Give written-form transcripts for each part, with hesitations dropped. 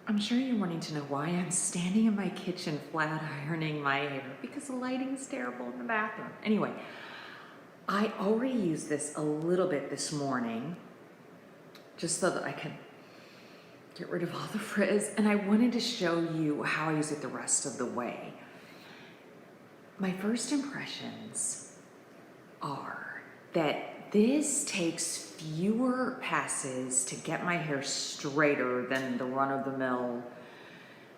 I'm sure you're wanting to know why I'm standing in my kitchen flat ironing my hair, because the lighting's terrible in the bathroom. Anyway, I already used this a little bit this morning, just so that I can get rid of all the frizz, and I wanted to show you how I use it the rest of the way. My first impressions are that this takes fewer passes to get my hair straighter than the run-of-the-mill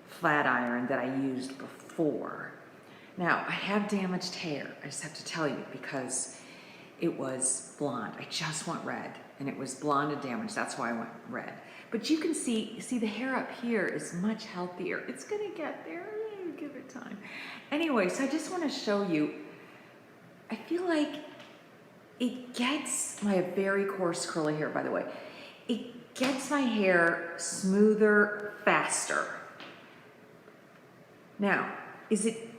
flat iron that I used before. Now, I have damaged hair, I just have to tell you, because it was blonde. I just went red, and it was blonde and damaged. That's why I went red. But you can see the hair up here is much healthier. It's gonna get there, give it time. Anyway, so I just wanna show you, I feel like it gets my very coarse curly hair, by the way. It gets my hair smoother, faster. Now, is it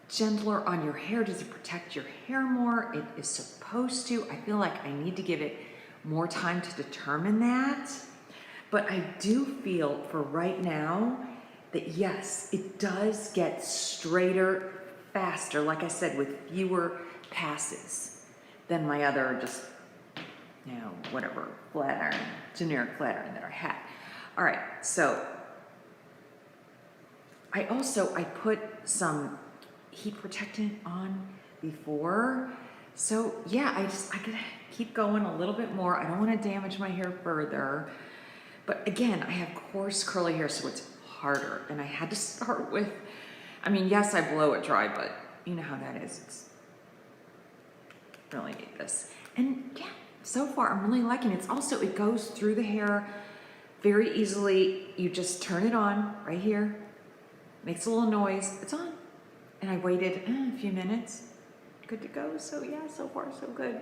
gentler on your hair? Does it protect your hair more? It is supposed to. I feel like I need to give it more time to determine that. But I do feel for right now that yes, it does get straighter, faster, like I said, with fewer passes than my other just, whatever, flat iron, generic flat iron that I had. All right, so I put some heat protectant on before. So yeah, I gotta keep going a little bit more. I don't wanna damage my hair further. But again, I have coarse curly hair, so it's harder. And I had to start with, yes, I blow it dry, but you know how that is. It's really need this. And yeah, so far I'm really liking it. It's also, it goes through the hair very easily. You just turn it on right here, makes a little noise, it's on. And I waited a few minutes, good to go. So yeah, so far so good.